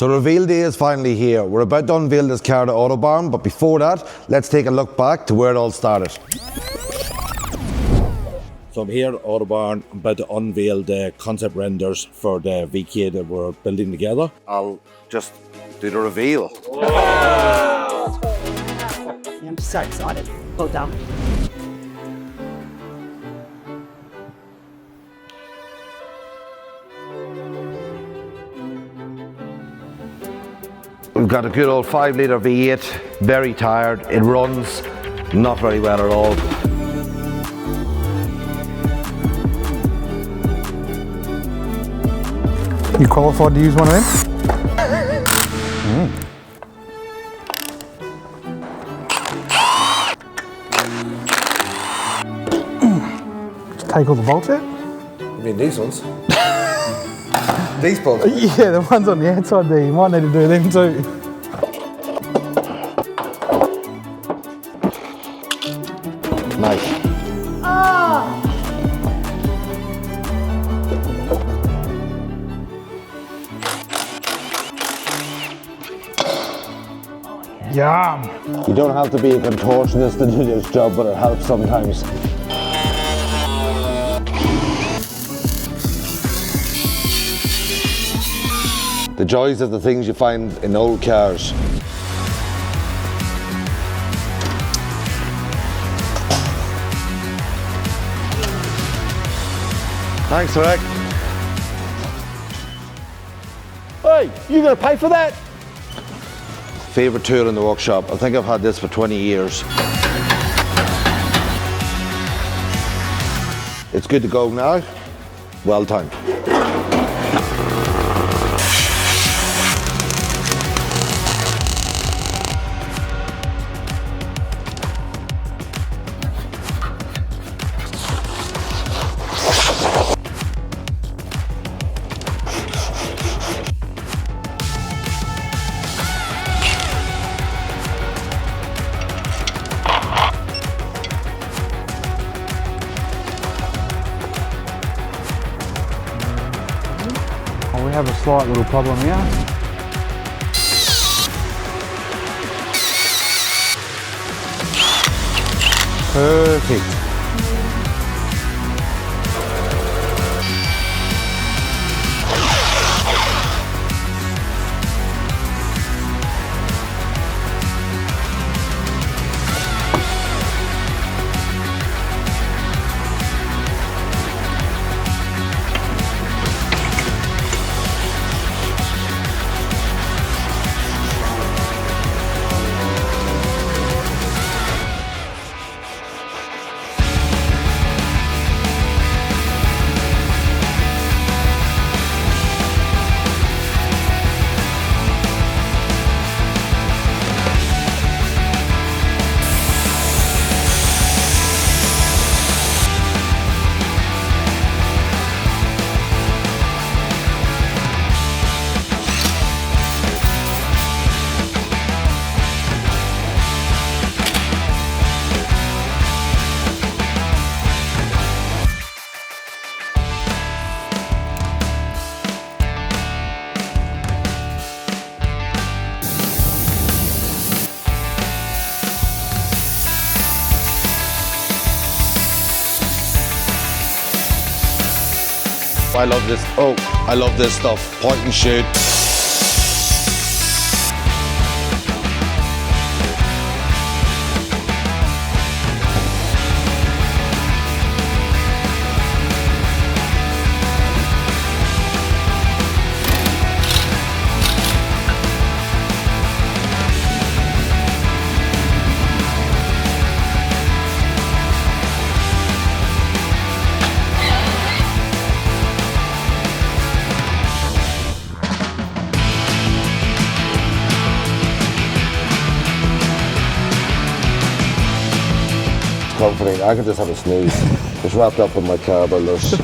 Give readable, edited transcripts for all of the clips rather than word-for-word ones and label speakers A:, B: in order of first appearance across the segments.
A: So reveal day is finally here. We're about to unveil this car to Autobarn, but before that, let's take a look back to where it all started. So I'm here at Autobarn. I'm about to unveil the concept renders for the VK that we're building together. I'll just do the reveal.
B: Wow. I'm so excited. Well done.
A: We've got a good old 5-litre V8, very tired. It runs not very well at all.
C: You qualified to use one of them? Just take all the bolts out?
A: You mean these ones? These bolts?
C: Yeah, the ones on the outside there, you might need to do them too.
A: Nice.
C: Yum!
A: You don't have to be a contortionist to do this job, but it helps sometimes. The joys of the things you find in old cars. Thanks, Rick.
C: Hey, you gonna pay for that?
A: Favourite tool in the workshop. I think I've had this for 20 years. It's good to go now. Well timed.
C: We have a slight little problem here. Perfect.
A: I love this. Oh, I love this stuff. Point and shoot. Comforting. I could just have a snooze. Just wrapped up in my car builders.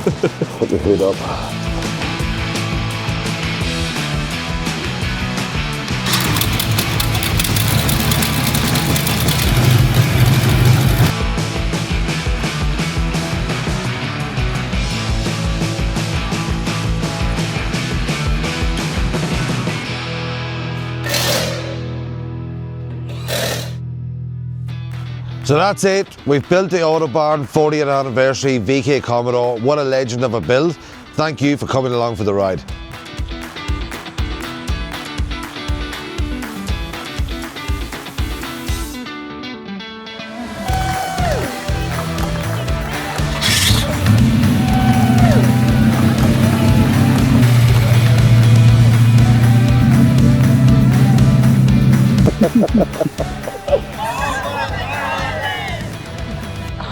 A: Put the hood up. So that's it. We've built the Autobarn 40th anniversary VK Commodore. What a legend of a build. Thank you for coming along for the ride.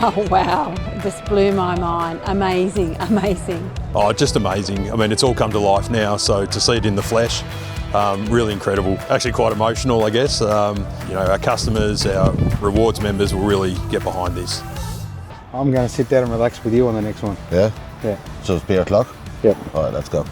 D: Oh wow, it just blew my mind. Amazing, amazing.
E: Oh, just amazing. I mean, it's all come to life now, so to see it in the flesh, really incredible. Actually quite emotional, I guess. You know, our customers, our rewards members will really get behind this.
C: I'm going to sit there and relax with you on the next one.
A: Yeah?
C: Yeah.
A: So it's beer o'clock?
C: Yep.
A: All right, let's go.